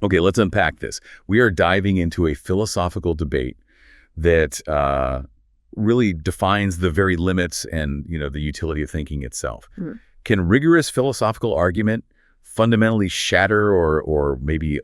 Okay, let's unpack this. We are diving into a philosophical debate that really defines the very limits and, the utility of thinking itself. Can rigorous philosophical argument fundamentally shatter or maybe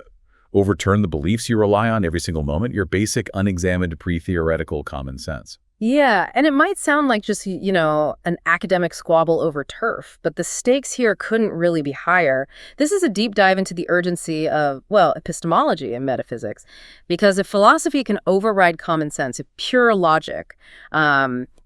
overturn the beliefs you rely on every single moment, your basic, unexamined, pre-theoretical common sense? Yeah, and it might sound like just, an academic squabble over turf, but the stakes here couldn't really be higher. This is a deep dive into the urgency of, epistemology and metaphysics, because if philosophy can override common sense, if pure logic,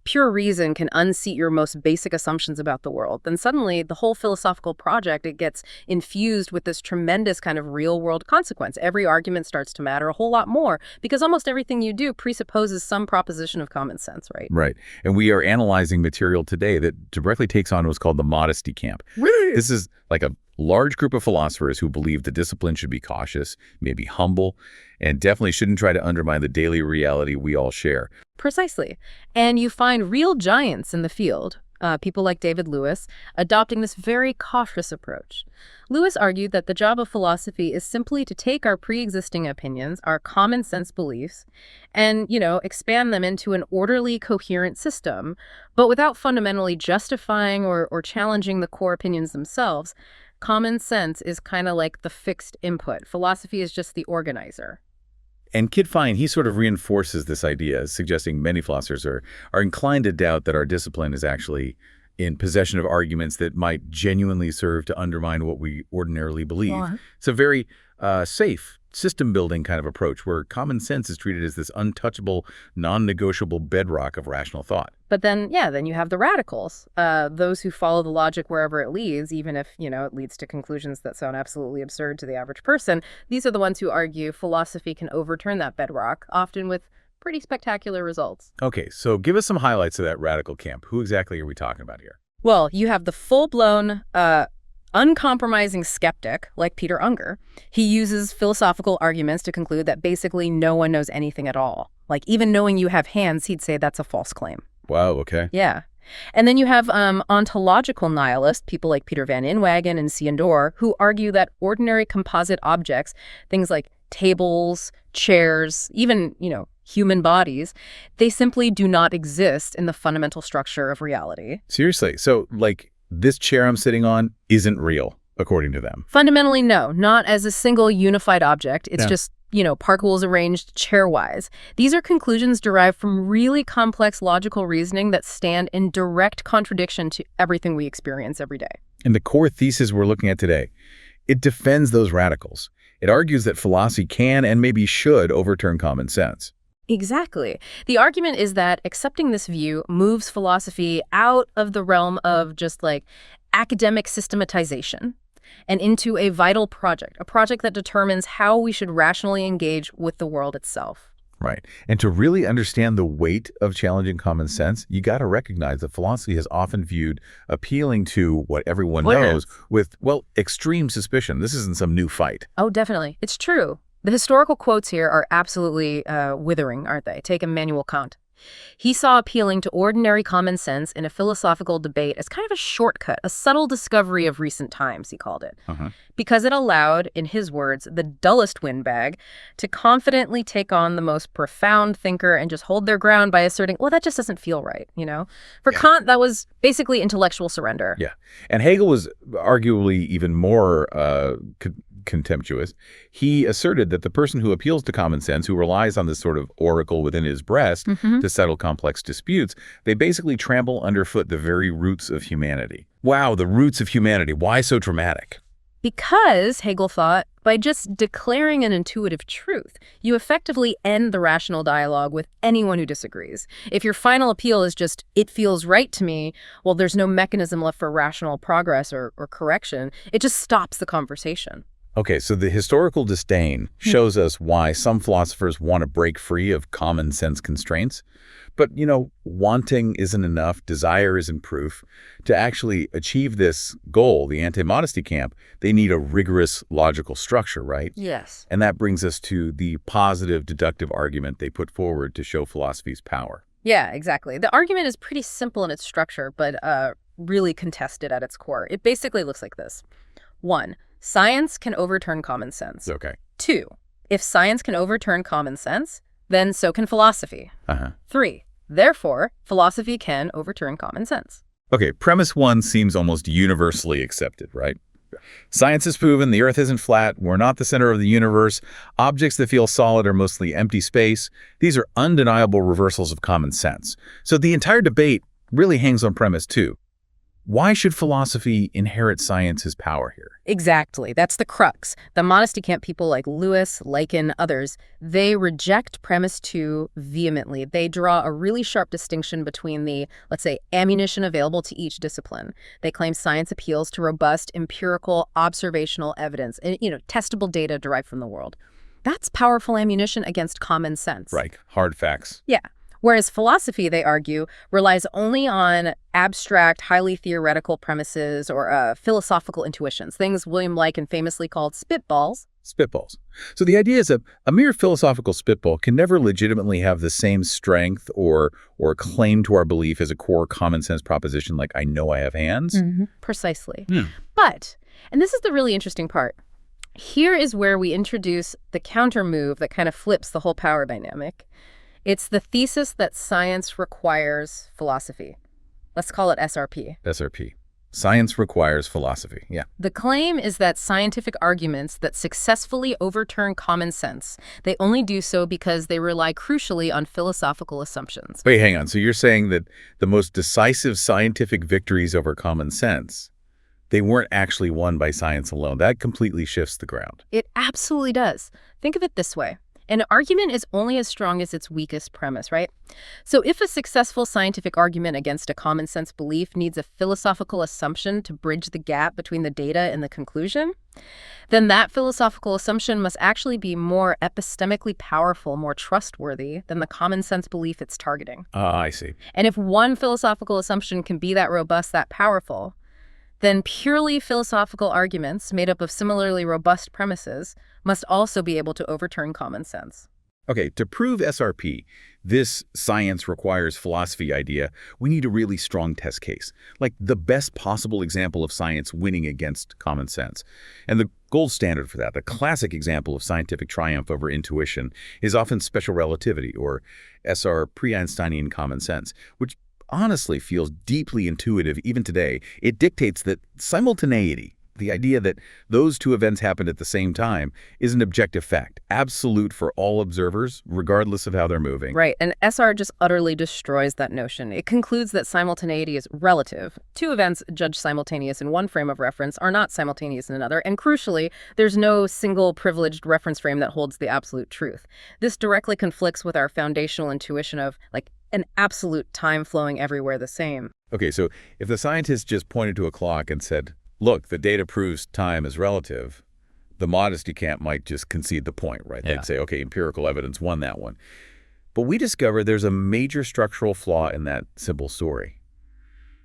pure reason can unseat your most basic assumptions about the world, then suddenly the whole philosophical project, it gets infused with this tremendous kind of real-world consequence. Every argument starts to matter a whole lot more because almost everything you do presupposes some proposition of common sense, right? Right. And we are analyzing material today that directly takes on what's called the modesty camp. Really? This is like a large group of philosophers who believe the discipline should be cautious, maybe humble, and definitely shouldn't try to undermine the daily reality we all share. Precisely. And you find real giants in the field, people like David Lewis, adopting this very cautious approach. Lewis argued that the job of philosophy is simply to take our pre-existing opinions, our common sense beliefs, and, expand them into an orderly, coherent system, but without fundamentally justifying or challenging the core opinions themselves. Common sense is kind of like the fixed input. Philosophy is just the organizer. And Kit Fine, he sort of reinforces this idea, suggesting many philosophers are inclined to doubt that our discipline is actually in possession of arguments that might genuinely serve to undermine what we ordinarily believe. It's a very safe, system-building kind of approach where common sense is treated as this untouchable, non-negotiable bedrock of rational thought. But then you have the radicals, those who follow the logic wherever it leads, even if, it leads to conclusions that sound absolutely absurd to the average person. These are the ones who argue philosophy can overturn that bedrock, often with pretty spectacular results. Okay, so give us some highlights of that radical camp. Who exactly are we talking about here? Well, you have the full-blown, uncompromising skeptic like Peter Unger. He uses philosophical arguments to conclude that basically no one knows anything at all. Like even knowing you have hands, he'd say that's a false claim. Wow, okay. Yeah. And then you have ontological nihilists, people like Peter Van Inwagen and C. Dorr, who argue that ordinary composite objects, things like tables, chairs, even, human bodies, they simply do not exist in the fundamental structure of reality. Seriously? So, this chair I'm sitting on isn't real, according to them? Fundamentally, no. Not as a single unified object. It's just, particles arranged chair-wise. These are conclusions derived from really complex logical reasoning that stand in direct contradiction to everything we experience every day. And the core thesis we're looking at today, it defends those radicals. It argues that philosophy can and maybe should overturn common sense. Exactly. The argument is that accepting this view moves philosophy out of the realm of just academic systematization and into a vital project, a project that determines how we should rationally engage with the world itself. Right. And to really understand the weight of challenging common sense, you got to recognize that philosophy has often viewed appealing to what everyone knows with, extreme suspicion. This isn't some new fight. Oh, definitely. It's true. The historical quotes here are absolutely withering, aren't they? Take Immanuel Kant. He saw appealing to ordinary common sense in a philosophical debate as kind of a shortcut, a subtle discovery of recent times, he called it. Because it allowed, in his words, the dullest windbag to confidently take on the most profound thinker and just hold their ground by asserting, that just doesn't feel right, For Kant, that was basically intellectual surrender. Yeah. And Hegel was arguably even more contemptuous. He asserted that the person who appeals to common sense, who relies on this sort of oracle within his breast to settle complex disputes, they basically trample underfoot the very roots of humanity. Wow, the roots of humanity. Why so dramatic? Because, Hegel thought, by just declaring an intuitive truth, you effectively end the rational dialogue with anyone who disagrees. If your final appeal is just, it feels right to me, there's no mechanism left for rational progress or correction. It just stops the conversation. Okay, so the historical disdain shows us why some philosophers want to break free of common sense constraints. But, wanting isn't enough, desire isn't proof. To actually achieve this goal, the anti-modesty camp, they need a rigorous logical structure, right? Yes. And that brings us to the positive deductive argument they put forward to show philosophy's power. Yeah, exactly. The argument is pretty simple in its structure, but really contested at its core. It basically looks like this. 1. Science can overturn common sense. Okay. 2, if science can overturn common sense, then so can philosophy. 3, therefore, philosophy can overturn common sense. Okay, premise 1 seems almost universally accepted, right? Science has proven the Earth isn't flat, we're not the center of the universe, objects that feel solid are mostly empty space. These are undeniable reversals of common sense. So the entire debate really hangs on premise 2. Why should philosophy inherit science's power here? Exactly. That's the crux. The modesty camp people like Lewis, Lycan, others, they reject premise 2 vehemently. They draw a really sharp distinction between the, let's say, ammunition available to each discipline. They claim science appeals to robust, empirical, observational evidence, and, testable data derived from the world. That's powerful ammunition against common sense. Right, hard facts. Yeah. Whereas philosophy, they argue, relies only on abstract, highly theoretical premises or philosophical intuitions, things William Lycan famously called spitballs. Spitballs. So the idea is a mere philosophical spitball can never legitimately have the same strength or claim to our belief as a core common sense proposition like I know I have hands. Precisely. But, and this is the really interesting part, here is where we introduce the counter move that kind of flips the whole power dynamic. It's the thesis that science requires philosophy. Let's call it SRP. SRP. Science requires philosophy, yeah. The claim is that scientific arguments that successfully overturn common sense, they only do so because they rely crucially on philosophical assumptions. Wait, hang on. So you're saying that the most decisive scientific victories over common sense, they weren't actually won by science alone. That completely shifts the ground. It absolutely does. Think of it this way. An argument is only as strong as its weakest premise, right? So if a successful scientific argument against a common sense belief needs a philosophical assumption to bridge the gap between the data and the conclusion, then that philosophical assumption must actually be more epistemically powerful, more trustworthy than the common sense belief it's targeting. I see. And if one philosophical assumption can be that robust, that powerful, then purely philosophical arguments made up of similarly robust premises must also be able to overturn common sense. Okay, to prove SRP, this science requires philosophy idea, we need a really strong test case, like the best possible example of science winning against common sense. And the gold standard for that, the classic example of scientific triumph over intuition, is often special relativity, or SR pre-Einsteinian common sense, which honestly feels deeply intuitive even today. It dictates that simultaneity, the idea that those two events happened at the same time, is an objective fact, absolute for all observers, regardless of how they're moving. Right, and SR just utterly destroys that notion. It concludes that simultaneity is relative. Two events judged simultaneous in one frame of reference are not simultaneous in another, and crucially, there's no single privileged reference frame that holds the absolute truth. This directly conflicts with our foundational intuition of, an absolute time flowing everywhere the same. Okay, so if the scientist just pointed to a clock and said, look, the data proves time is relative, the modesty camp might just concede the point, right? Yeah. They'd say, okay, empirical evidence won that one. But we discover there's a major structural flaw in that simple story.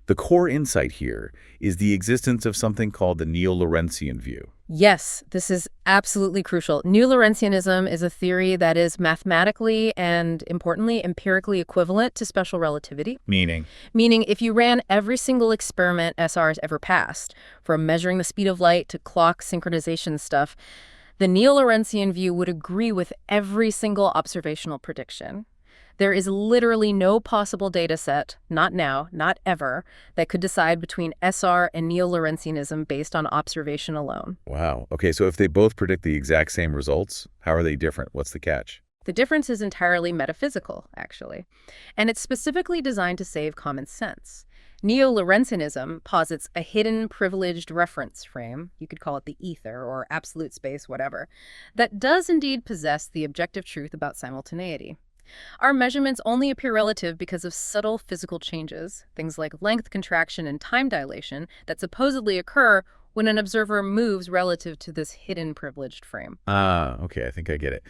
The core insight here is the existence of something called the neo-Lorentzian view. Yes, this is absolutely crucial. Neo-Lorentzianism is a theory that is mathematically and, importantly, empirically equivalent to special relativity. Meaning? Meaning, if you ran every single experiment SR has ever passed, from measuring the speed of light to clock synchronization stuff, the neo-Lorentzian view would agree with every single observational prediction. There is literally no possible data set, not now, not ever, that could decide between SR and neo-Lorentzianism based on observation alone. Wow. Okay, so if they both predict the exact same results, how are they different? What's the catch? The difference is entirely metaphysical, actually, and it's specifically designed to save common sense. Neo-Lorentzianism posits a hidden, privileged reference frame, you could call it the ether or absolute space, whatever, that does indeed possess the objective truth about simultaneity. Our measurements only appear relative because of subtle physical changes, things like length contraction and time dilation, that supposedly occur when an observer moves relative to this hidden privileged frame. Okay, I think I get it.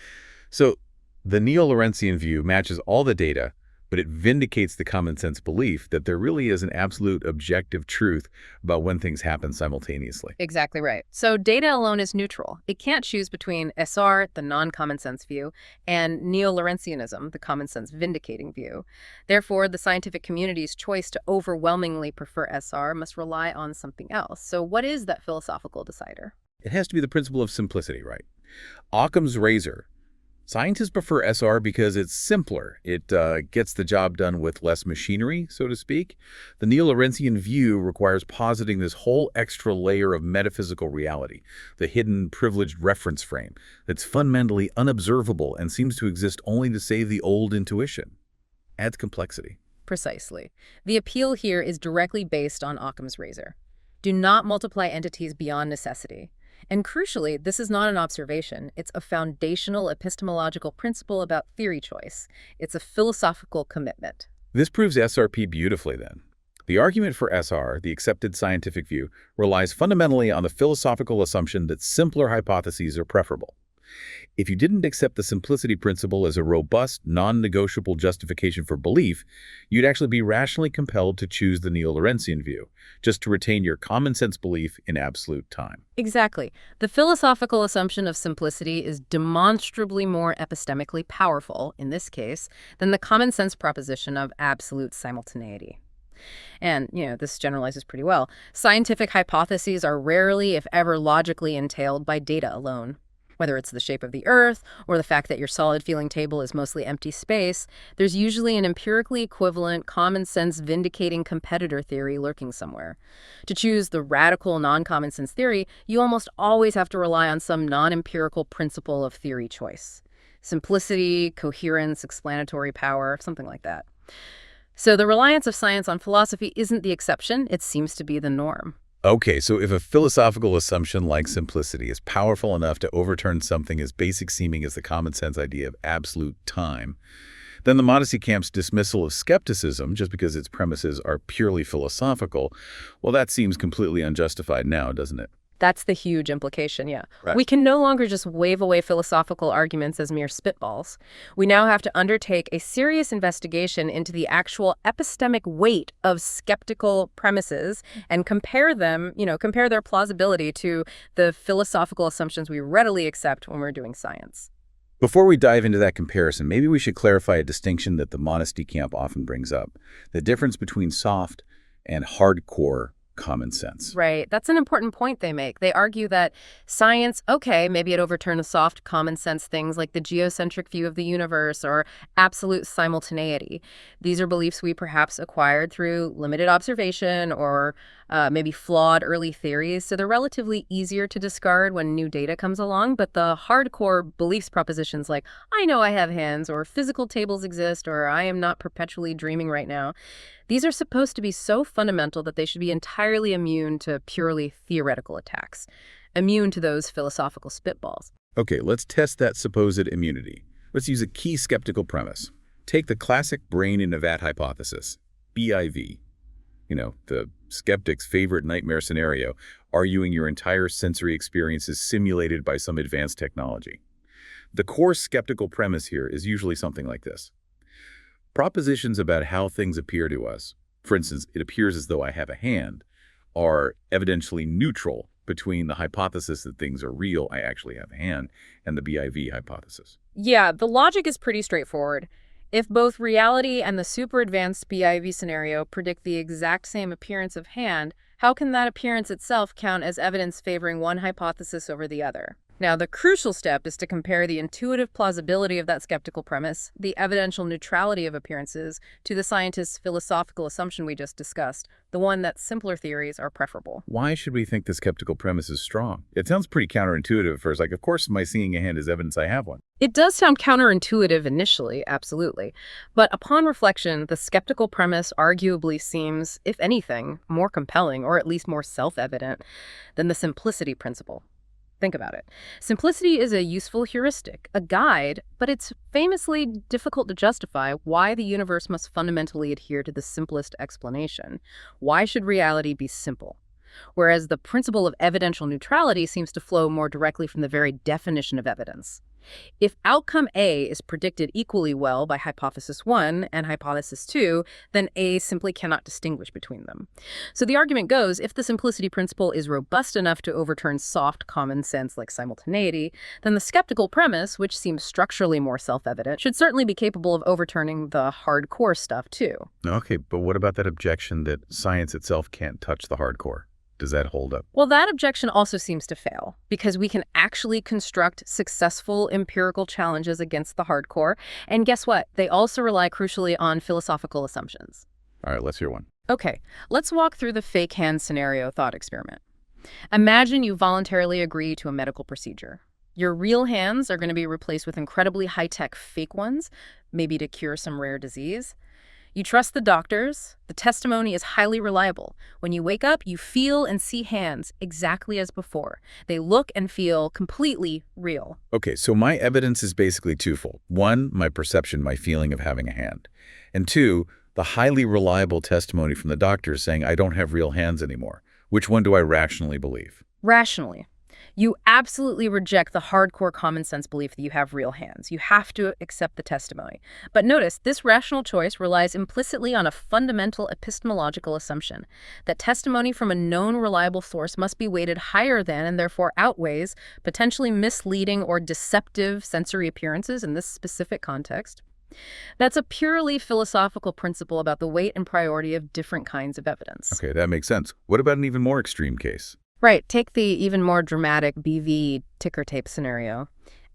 So the neo-Lorentzian view matches all the data, but it vindicates the common sense belief that there really is an absolute objective truth about when things happen simultaneously. Exactly right. So data alone is neutral. It can't choose between SR, the non-common sense view, and neo-Lorentzianism, the common sense vindicating view. Therefore, the scientific community's choice to overwhelmingly prefer SR must rely on something else. So what is that philosophical decider? It has to be the principle of simplicity, right? Occam's razor. Scientists prefer SR because it's simpler. It gets the job done with less machinery, so to speak. The neo-Lorentzian view requires positing this whole extra layer of metaphysical reality, the hidden, privileged reference frame that's fundamentally unobservable and seems to exist only to save the old intuition. Adds complexity. Precisely. The appeal here is directly based on Occam's razor. Do not multiply entities beyond necessity. And crucially, this is not an observation. It's a foundational epistemological principle about theory choice. It's a philosophical commitment. This proves SRP beautifully, then. The argument for SR, the accepted scientific view, relies fundamentally on the philosophical assumption that simpler hypotheses are preferable. If you didn't accept the simplicity principle as a robust, non-negotiable justification for belief, you'd actually be rationally compelled to choose the neo-Lorentzian view, just to retain your common-sense belief in absolute time. Exactly. The philosophical assumption of simplicity is demonstrably more epistemically powerful, in this case, than the common-sense proposition of absolute simultaneity. And, this generalizes pretty well. Scientific hypotheses are rarely, if ever, logically entailed by data alone. Whether it's the shape of the Earth or the fact that your solid feeling table is mostly empty space, there's usually an empirically equivalent, common-sense vindicating competitor theory lurking somewhere. To choose the radical non-common sense theory, you almost always have to rely on some non-empirical principle of theory choice. Simplicity, coherence, explanatory power, something like that. So the reliance of science on philosophy isn't the exception, it seems to be the norm. Okay, so if a philosophical assumption like simplicity is powerful enough to overturn something as basic seeming as the common sense idea of absolute time, then the modesty camp's dismissal of skepticism, just because its premises are purely philosophical, well, that seems completely unjustified now, doesn't it? That's the huge implication, yeah. Right. We can no longer just wave away philosophical arguments as mere spitballs. We now have to undertake a serious investigation into the actual epistemic weight of skeptical premises and compare them, compare their plausibility to the philosophical assumptions we readily accept when we're doing science. Before we dive into that comparison, maybe we should clarify a distinction that the modesty camp often brings up, the difference between soft and hardcore common sense. Right. That's an important point they make. They argue that science, okay, maybe it overturned the soft common sense things like the geocentric view of the universe or absolute simultaneity. These are beliefs we perhaps acquired through limited observation or maybe flawed early theories, so they're relatively easier to discard when new data comes along, but the hardcore beliefs propositions like, I know I have hands, or physical tables exist, or I am not perpetually dreaming right now, these are supposed to be so fundamental that they should be entirely immune to purely theoretical attacks, immune to those philosophical spitballs. Okay, let's test that supposed immunity. Let's use a key skeptical premise. Take the classic brain in a vat hypothesis, BIV. The skeptic's favorite nightmare scenario, arguing your entire sensory experience is simulated by some advanced technology. The core skeptical premise here is usually something like this. Propositions about how things appear to us, for instance, it appears as though I have a hand, are evidentially neutral between the hypothesis that things are real, I actually have a hand, and the BIV hypothesis. Yeah, the logic is pretty straightforward. If both reality and the super advanced BIV scenario predict the exact same appearance of hand, how can that appearance itself count as evidence favoring one hypothesis over the other? Now, the crucial step is to compare the intuitive plausibility of that skeptical premise, the evidential neutrality of appearances, to the scientist's philosophical assumption we just discussed, the one that simpler theories are preferable. Why should we think the skeptical premise is strong? It sounds pretty counterintuitive at first, like, of course my seeing a hand is evidence I have one. It does sound counterintuitive initially, absolutely. But upon reflection, the skeptical premise arguably seems, if anything, more compelling, or at least more self-evident, than the simplicity principle. Think about it. Simplicity is a useful heuristic, a guide, but it's famously difficult to justify why the universe must fundamentally adhere to the simplest explanation. Why should reality be simple? Whereas the principle of evidential neutrality seems to flow more directly from the very definition of evidence. If outcome A is predicted equally well by hypothesis 1 and hypothesis 2, then A simply cannot distinguish between them. So the argument goes, if the simplicity principle is robust enough to overturn soft common sense like simultaneity, then the skeptical premise, which seems structurally more self-evident, should certainly be capable of overturning the hardcore stuff too. Okay, but what about that objection that science itself can't touch the hardcore? Does that hold up? Well, that objection also seems to fail, because we can actually construct successful empirical challenges against the hardcore. And guess what? They also rely crucially on philosophical assumptions. All right, let's hear one. Okay, let's walk through the fake hand scenario thought experiment. Imagine you voluntarily agree to a medical procedure. Your real hands are going to be replaced with incredibly high-tech fake ones, maybe to cure some rare disease. You trust the doctors. The testimony is highly reliable. When you wake up, you feel and see hands exactly as before. They look and feel completely real. Okay, so my evidence is basically twofold. One, my perception, my feeling of having a hand. And two, the highly reliable testimony from the doctors saying I don't have real hands anymore. Which one do I rationally believe? Rationally. You absolutely reject the hardcore common sense belief that you have real hands. You have to accept the testimony. But notice, this rational choice relies implicitly on a fundamental epistemological assumption that testimony from a known reliable source must be weighted higher than and therefore outweighs potentially misleading or deceptive sensory appearances in this specific context. That's a purely philosophical principle about the weight and priority of different kinds of evidence. Okay, that makes sense. What about an even more extreme case? Right, take the even more dramatic BV ticker tape scenario.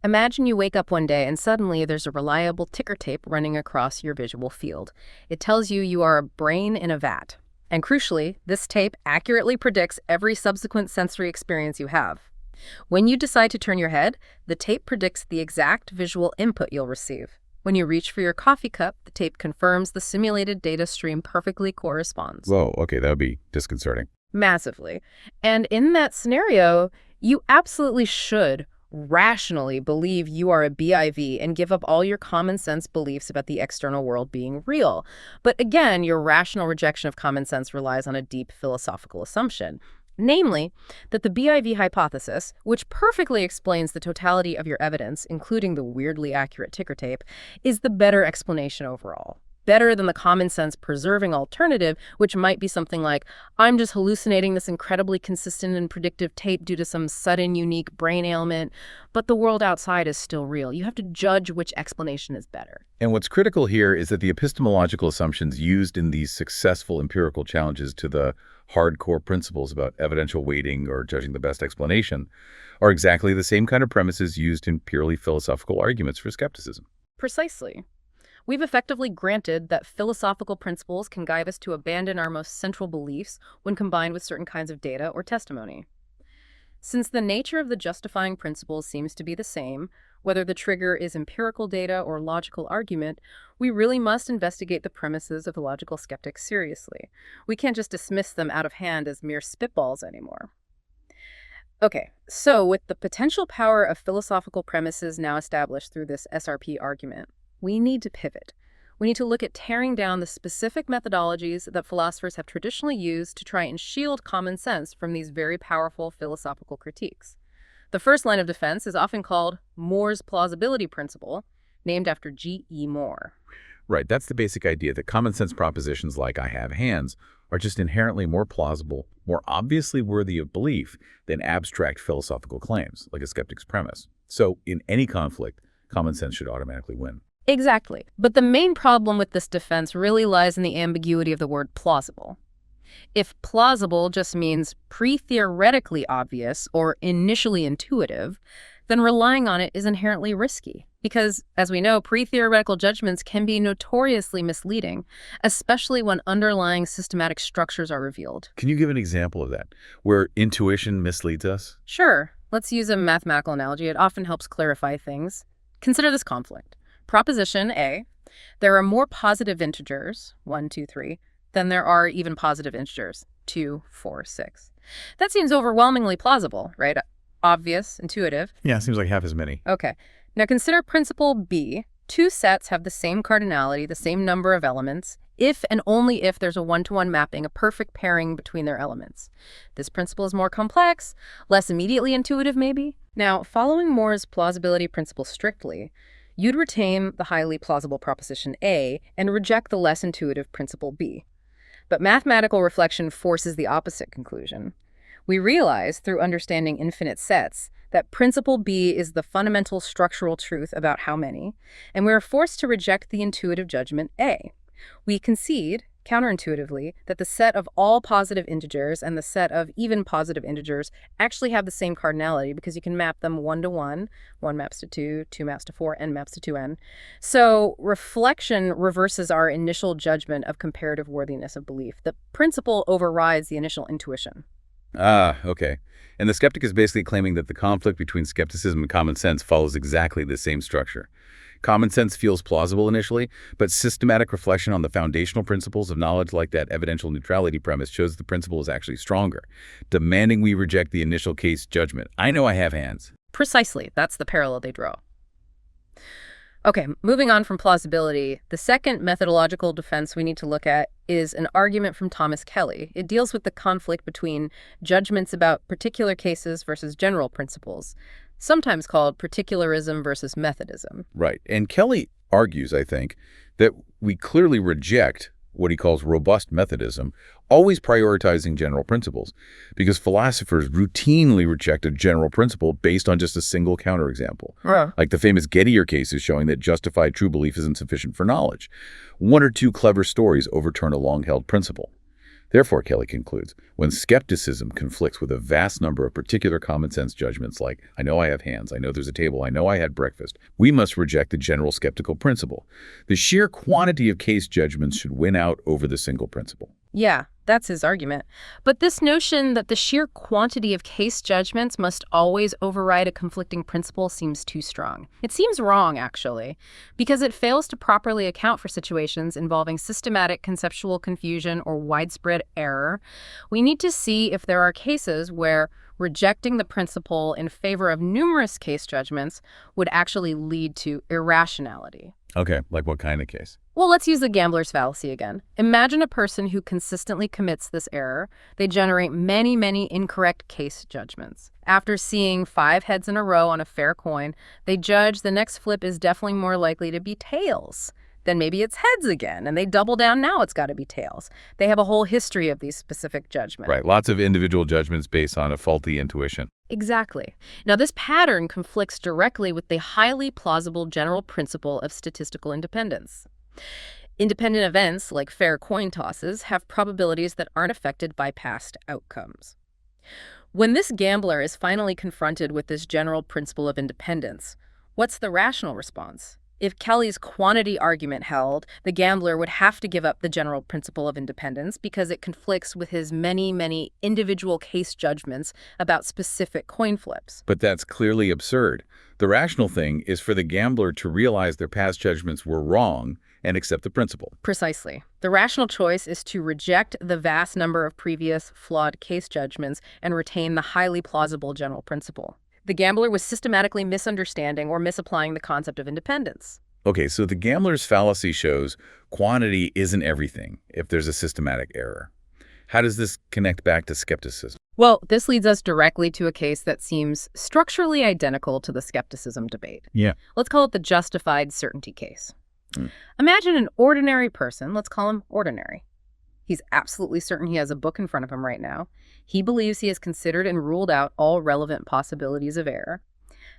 Imagine you wake up one day and suddenly there's a reliable ticker tape running across your visual field. It tells you are a brain in a vat. And crucially, this tape accurately predicts every subsequent sensory experience you have. When you decide to turn your head, the tape predicts the exact visual input you'll receive. When you reach for your coffee cup, the tape confirms the simulated data stream perfectly corresponds. Whoa, okay, that would be disconcerting. Massively. And in that scenario, you absolutely should rationally believe you are a BIV and give up all your common sense beliefs about the external world being real. But again, your rational rejection of common sense relies on a deep philosophical assumption. Namely, that the BIV hypothesis, which perfectly explains the totality of your evidence, including the weirdly accurate ticker tape, is the better explanation overall. Better than the common sense preserving alternative, which might be something like, I'm just hallucinating this incredibly consistent and predictive tape due to some sudden unique brain ailment, but the world outside is still real. You have to judge which explanation is better. And what's critical here is that the epistemological assumptions used in these successful empirical challenges to the hardcore principles about evidential weighting or judging the best explanation are exactly the same kind of premises used in purely philosophical arguments for skepticism. Precisely. We've effectively granted that philosophical principles can guide us to abandon our most central beliefs when combined with certain kinds of data or testimony. Since the nature of the justifying principles seems to be the same, whether the trigger is empirical data or logical argument, we really must investigate the premises of the logical skeptic seriously. We can't just dismiss them out of hand as mere spitballs anymore. Okay, so with the potential power of philosophical premises now established through this SRP argument, we need to pivot. We need to look at tearing down the specific methodologies that philosophers have traditionally used to try and shield common sense from these very powerful philosophical critiques. The first line of defense is often called Moore's plausibility principle, named after G.E. Moore. Right, that's the basic idea that common sense propositions like I have hands are just inherently more plausible, more obviously worthy of belief than abstract philosophical claims, like a skeptic's premise. So in any conflict, common sense should automatically win. Exactly. But the main problem with this defense really lies in the ambiguity of the word plausible. If plausible just means pre-theoretically obvious or initially intuitive, then relying on it is inherently risky. Because, as we know, pre-theoretical judgments can be notoriously misleading, especially when underlying systematic structures are revealed. Can you give an example of that, where intuition misleads us? Sure. Let's use a mathematical analogy. It often helps clarify things. Consider this conflict. Proposition A, there are more positive integers, 1, 2, 3, than there are even positive integers, 2, 4, 6. That seems overwhelmingly plausible, right? Obvious, intuitive. Yeah, seems like half as many. Okay. Now consider principle B. Two sets have the same cardinality, the same number of elements, if and only if there's a one-to-one mapping, a perfect pairing between their elements. This principle is more complex, less immediately intuitive maybe. Now, following Moore's plausibility principle strictly, you'd retain the highly plausible proposition A and reject the less intuitive principle B. But mathematical reflection forces the opposite conclusion. We realize, through understanding infinite sets, that principle B is the fundamental structural truth about how many, and we are forced to reject the intuitive judgment A. We concede, counterintuitively, that the set of all positive integers and the set of even positive integers actually have the same cardinality because you can map them 1 to 1. 1 maps to 2, 2 maps to 4, n maps to 2n. So reflection reverses our initial judgment of comparative worthiness of belief. The principle overrides the initial intuition. Ah, okay. And the skeptic is basically claiming that the conflict between skepticism and common sense follows exactly the same structure. Common sense feels plausible initially, but systematic reflection on the foundational principles of knowledge, like that evidential neutrality premise, shows the principle is actually stronger, demanding we reject the initial case judgment. I know I have hands. Precisely. That's the parallel they draw. Okay, moving on from plausibility, the second methodological defense we need to look at is an argument from Thomas Kelly. It deals with the conflict between judgments about particular cases versus general principles, sometimes called particularism versus methodism. Right. And Kelly argues, I think, that we clearly reject what he calls robust methodism, always prioritizing general principles, because philosophers routinely reject a general principle based on just a single counterexample. Like the famous Gettier cases showing that justified true belief isn't sufficient for knowledge. 1 or 2 clever stories overturn a long-held principle. Therefore, Kelly concludes, when skepticism conflicts with a vast number of particular common sense judgments like, I know I have hands, I know there's a table, I know I had breakfast, we must reject the general skeptical principle. The sheer quantity of case judgments should win out over the single principle. Yeah, that's his argument. But this notion that the sheer quantity of case judgments must always override a conflicting principle seems too strong. It seems wrong, actually, because it fails to properly account for situations involving systematic conceptual confusion or widespread error. We need to see if there are cases where rejecting the principle in favor of numerous case judgments would actually lead to irrationality. Okay, like what kind of case? Well, let's use the gambler's fallacy again. Imagine a person who consistently commits this error. They generate many, many incorrect case judgments. After seeing 5 heads in a row on a fair coin, they judge the next flip is definitely more likely to be tails. Then maybe it's heads again, and they double down, now it's got to be tails. They have a whole history of these specific judgments. Right, lots of individual judgments based on a faulty intuition. Exactly. Now, this pattern conflicts directly with the highly plausible general principle of statistical independence. Independent events, like fair coin tosses, have probabilities that aren't affected by past outcomes. When this gambler is finally confronted with this general principle of independence, what's the rational response? If Kelly's quantity argument held, the gambler would have to give up the general principle of independence because it conflicts with his many, many individual case judgments about specific coin flips. But that's clearly absurd. The rational thing is for the gambler to realize their past judgments were wrong and accept the principle. Precisely. The rational choice is to reject the vast number of previous flawed case judgments and retain the highly plausible general principle. The gambler was systematically misunderstanding or misapplying the concept of independence. Okay, so the gambler's fallacy shows quantity isn't everything if there's a systematic error. How does this connect back to skepticism? Well, this leads us directly to a case that seems structurally identical to the skepticism debate. Yeah. Let's call it the justified certainty case. Imagine an ordinary person, let's call him ordinary. He's absolutely certain he has a book in front of him right now. He believes he has considered and ruled out all relevant possibilities of error.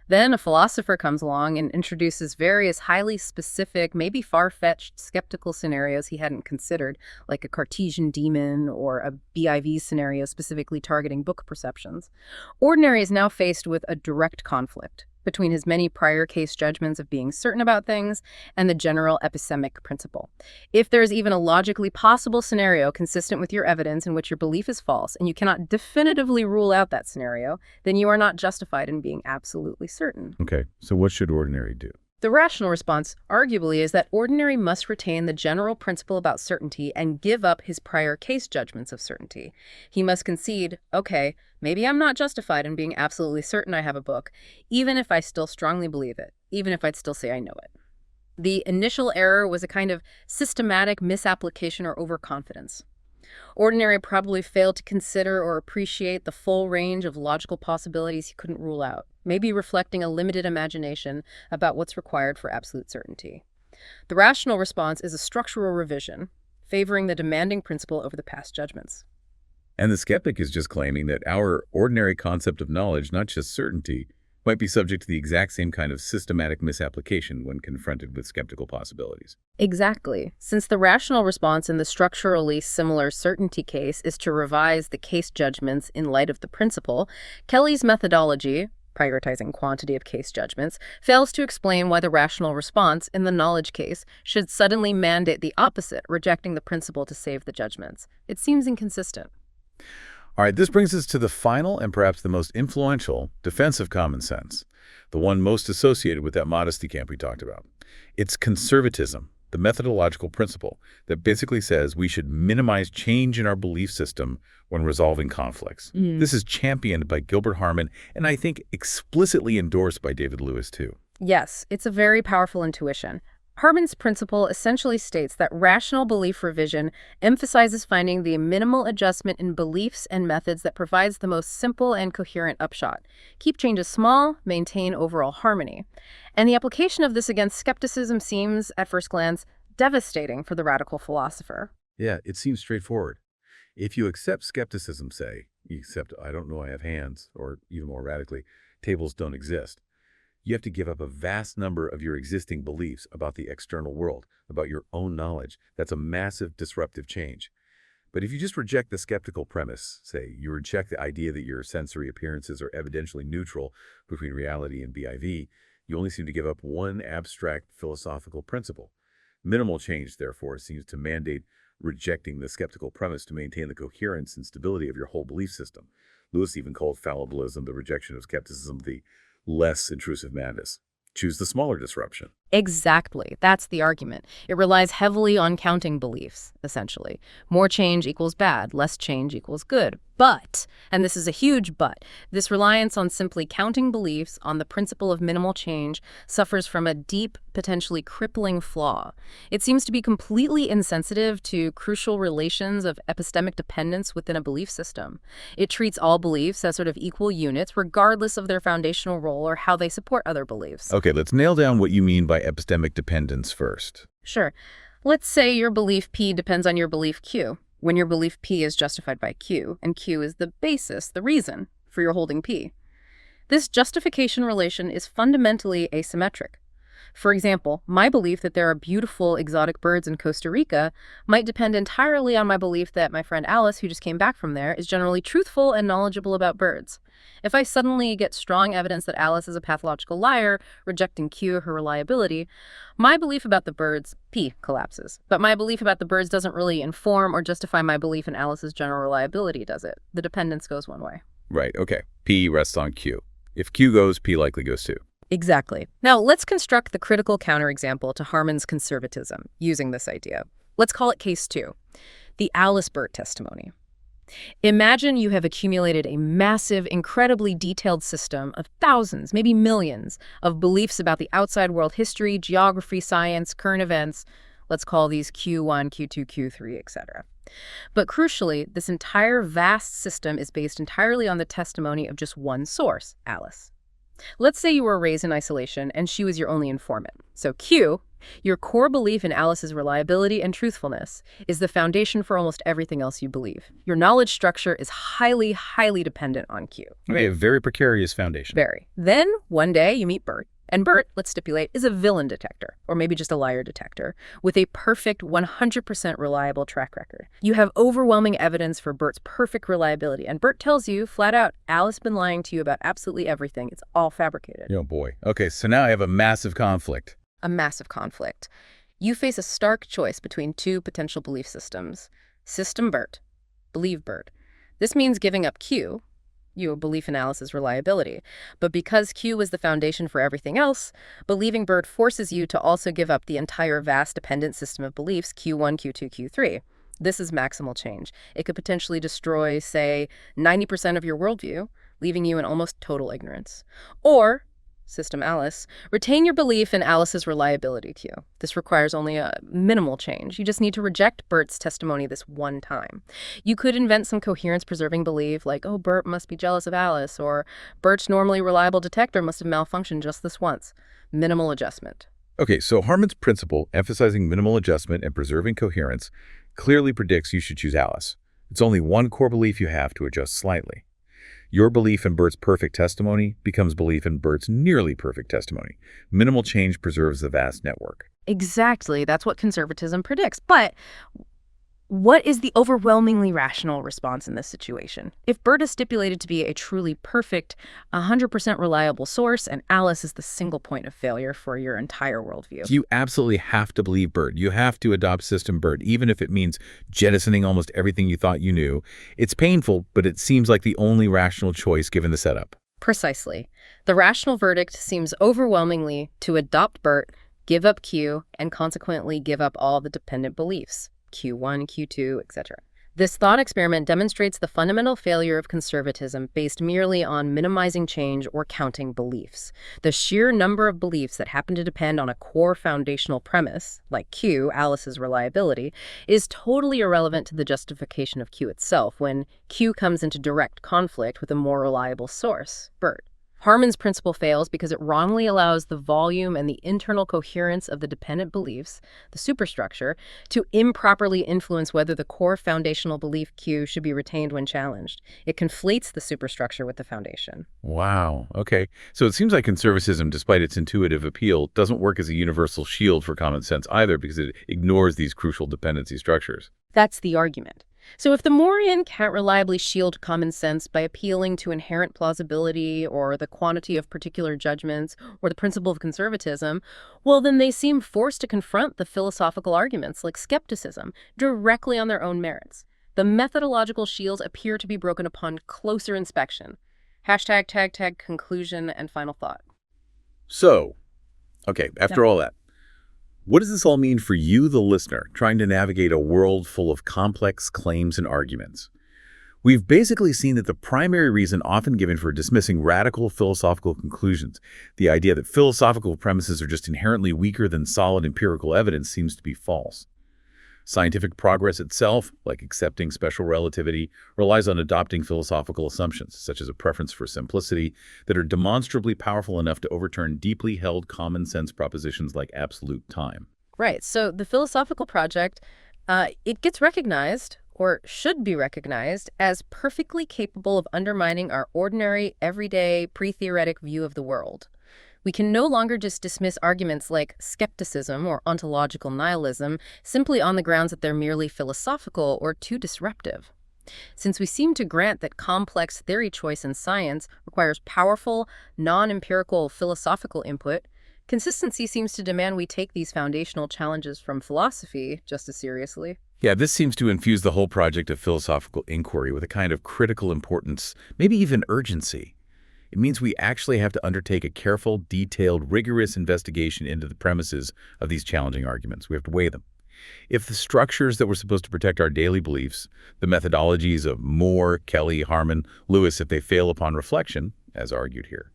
Then a philosopher comes along and introduces various highly specific, maybe far-fetched skeptical scenarios he hadn't considered, like a Cartesian demon or a BIV scenario specifically targeting book perceptions. Ordinary is now faced with a direct conflict between his many prior case judgments of being certain about things and the general epistemic principle. If there's even a logically possible scenario consistent with your evidence in which your belief is false and you cannot definitively rule out that scenario, then you are not justified in being absolutely certain. Okay, so what should ordinary do? The rational response, arguably, is that ordinary must retain the general principle about certainty and give up his prior case judgments of certainty. He must concede, okay, maybe I'm not justified in being absolutely certain I have a book, even if I still strongly believe it, even if I'd still say I know it. The initial error was a kind of systematic misapplication or overconfidence. Ordinary probably failed to consider or appreciate the full range of logical possibilities he couldn't rule out, maybe reflecting a limited imagination about what's required for absolute certainty. The rational response is a structural revision, favoring the demanding principle over the past judgments. And the skeptic is just claiming that our ordinary concept of knowledge, not just certainty, might be subject to the exact same kind of systematic misapplication when confronted with skeptical possibilities. Exactly. Since the rational response in the structurally similar certainty case is to revise the case judgments in light of the principle, Kelly's methodology, prioritizing quantity of case judgments, fails to explain why the rational response in the knowledge case should suddenly mandate the opposite, rejecting the principle to save the judgments. It seems inconsistent. All right, this brings us to the final and perhaps the most influential defense of common sense, the one most associated with that modesty camp we talked about. It's conservatism, the methodological principle that basically says we should minimize change in our belief system when resolving conflicts. This is championed by Gilbert Harman and I think explicitly endorsed by David Lewis too. Yes, it's a very powerful intuition. Harman's principle essentially states that rational belief revision emphasizes finding the minimal adjustment in beliefs and methods that provides the most simple and coherent upshot. Keep changes small, maintain overall harmony. And the application of this against skepticism seems, at first glance, devastating for the radical philosopher. Yeah, it seems straightforward. If you accept skepticism, say, except I don't know I have hands, or even more radically, tables don't exist, you have to give up a vast number of your existing beliefs about the external world, about your own knowledge. That's a massive disruptive change. But if you just reject the skeptical premise, say you reject the idea that your sensory appearances are evidentially neutral between reality and BIV, you only seem to give up one abstract philosophical principle. Minimal change, therefore, seems to mandate rejecting the skeptical premise to maintain the coherence and stability of your whole belief system. Lewis even called fallibilism, the rejection of skepticism, the less intrusive madness. Choose the smaller disruption. Exactly. That's the argument. It relies heavily on counting beliefs, essentially. More change equals bad, less change equals good. But, and this is a huge but, this reliance on simply counting beliefs on the principle of minimal change suffers from a deep, potentially crippling flaw. It seems to be completely insensitive to crucial relations of epistemic dependence within a belief system. It treats all beliefs as sort of equal units, regardless of their foundational role or how they support other beliefs. Okay, let's nail down what you mean by epistemic dependence first. Sure. Let's say your belief P depends on your belief Q, when your belief P is justified by Q, and Q is the basis, the reason, for your holding P. This justification relation is fundamentally asymmetric. For example, my belief that there are beautiful exotic birds in Costa Rica might depend entirely on my belief that my friend Alice, who just came back from there, is generally truthful and knowledgeable about birds. If I suddenly get strong evidence that Alice is a pathological liar, rejecting Q, her reliability, my belief about the birds, P, collapses. But my belief about the birds doesn't really inform or justify my belief in Alice's general reliability, does it? The dependence goes one way. Right, okay. P rests on Q. If Q goes, P likely goes too. Exactly. Now, let's construct the critical counterexample to Harman's conservatism using this idea. Let's call it case 2, the Alice Burt testimony. Imagine you have accumulated a massive, incredibly detailed system of thousands, maybe millions, of beliefs about the outside world history, geography, science, current events. Let's call these Q1, Q2, Q3, etc. But crucially, this entire vast system is based entirely on the testimony of just one source, Alice. Let's say you were raised in isolation and she was your only informant. So Q, your core belief in Alice's reliability and truthfulness, is the foundation for almost everything else you believe. Your knowledge structure is highly, highly dependent on Q. Okay, a very precarious foundation. Very. Then, one day, you meet Burt. And Burt, let's stipulate, is a villain detector, or maybe just a liar detector, with a perfect 100% reliable track record. You have overwhelming evidence for Burt's perfect reliability, and Burt tells you, flat out, Alice's been lying to you about absolutely everything. It's all fabricated. Oh boy. Okay, so now I have a massive conflict. A massive conflict. You face a stark choice between two potential belief systems. System Burt. Believe Burt. This means giving up Q, your belief in Alice's reliability. But because Q is the foundation for everything else, believing Burt forces you to also give up the entire vast dependent system of beliefs, Q1, Q2, Q3. This is maximal change. It could potentially destroy, say, 90% of your worldview, leaving you in almost total ignorance. Or, System Alice, retain your belief in Alice's reliability to you. This requires only a minimal change. You just need to reject Burt's testimony this one time. You could invent some coherence-preserving belief like, oh, Burt must be jealous of Alice, or Burt's normally reliable detector must have malfunctioned just this once. Minimal adjustment. Okay, so Harman's principle, emphasizing minimal adjustment and preserving coherence, clearly predicts you should choose Alice. It's only one core belief you have to adjust slightly. Your belief in Bert's perfect testimony becomes belief in Bert's nearly perfect testimony. Minimal change preserves the vast network. Exactly. That's what conservatism predicts. But what is the overwhelmingly rational response in this situation? If Bert is stipulated to be a truly perfect, 100% reliable source, and Alice is the single point of failure for your entire worldview. You absolutely have to believe Bert. You have to adopt system Bert, even if it means jettisoning almost everything you thought you knew. It's painful, but it seems like the only rational choice given the setup. Precisely. The rational verdict seems overwhelmingly to adopt Bert, give up Q, and consequently give up all the dependent beliefs. Q1, Q2, etc. This thought experiment demonstrates the fundamental failure of conservatism based merely on minimizing change or counting beliefs. The sheer number of beliefs that happen to depend on a core foundational premise, like Q, Alice's reliability, is totally irrelevant to the justification of Q itself when Q comes into direct conflict with a more reliable source, Bert. Harman's principle fails because it wrongly allows the volume and the internal coherence of the dependent beliefs, the superstructure, to improperly influence whether the core foundational belief Q should be retained when challenged. It conflates the superstructure with the foundation. Wow. Okay. So it seems like conservatism, despite its intuitive appeal, doesn't work as a universal shield for common sense either because it ignores these crucial dependency structures. That's the argument. So if the Morean can't reliably shield common sense by appealing to inherent plausibility or the quantity of particular judgments or the principle of conservatism, well, then they seem forced to confront the philosophical arguments like skepticism directly on their own merits. The methodological shields appear to be broken upon closer inspection. #, conclusion, and final thought. So, okay, after all that, what does this all mean for you, the listener, trying to navigate a world full of complex claims and arguments? We've basically seen that the primary reason often given for dismissing radical philosophical conclusions, the idea that philosophical premises are just inherently weaker than solid empirical evidence, seems to be false. Scientific progress itself, like accepting special relativity, relies on adopting philosophical assumptions, such as a preference for simplicity, that are demonstrably powerful enough to overturn deeply held common sense propositions like absolute time. Right. So the philosophical project, it gets recognized, or should be recognized, as perfectly capable of undermining our ordinary, everyday, pre-theoretic view of the world. We can no longer just dismiss arguments like skepticism or ontological nihilism simply on the grounds that they're merely philosophical or too disruptive. Since we seem to grant that complex theory choice in science requires powerful, non-empirical philosophical input, consistency seems to demand we take these foundational challenges from philosophy just as seriously. Yeah, this seems to infuse the whole project of philosophical inquiry with a kind of critical importance, maybe even urgency. It means we actually have to undertake a careful, detailed, rigorous investigation into the premises of these challenging arguments. We have to weigh them. If the structures that were supposed to protect our daily beliefs, the methodologies of Moore, Kelly, Harman, Lewis, if they fail upon reflection, as argued here,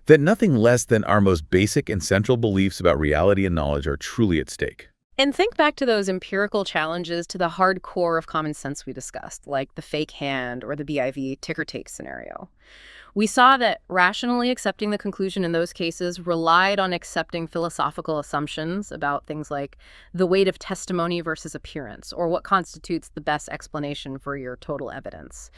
then nothing less than our most basic and central beliefs about reality and knowledge are truly at stake. And think back to those empirical challenges to the hard core of common sense we discussed, like the fake hand or the BIV ticker tape scenario. We saw that rationally accepting the conclusion in those cases relied on accepting philosophical assumptions about things like the weight of testimony versus appearance, or what constitutes the best explanation for your total evidence.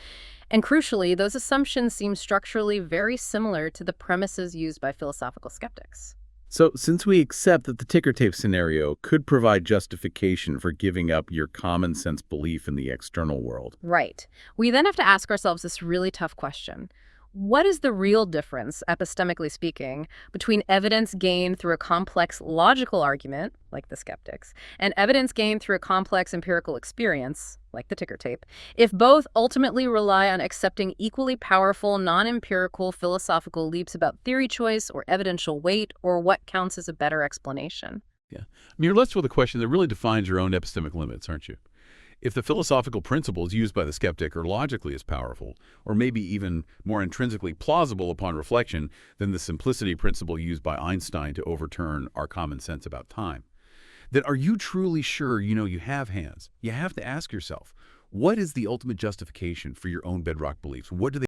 And crucially, those assumptions seem structurally very similar to the premises used by philosophical skeptics. So, since we accept that the ticker tape scenario could provide justification for giving up your common sense belief in the external world. Right. We then have to ask ourselves this really tough question. What is the real difference, epistemically speaking, between evidence gained through a complex logical argument, like the skeptics, and evidence gained through a complex empirical experience, like the ticker tape, if both ultimately rely on accepting equally powerful, non-empirical philosophical leaps about theory choice or evidential weight, or what counts as a better explanation? Yeah. I mean, you're left with a question that really defines your own epistemic limits, aren't you? If the philosophical principles used by the skeptic are logically as powerful, or maybe even more intrinsically plausible upon reflection than the simplicity principle used by Einstein to overturn our common sense about time, then are you truly sure you have hands? You have to ask yourself, what is the ultimate justification for your own bedrock beliefs? What do they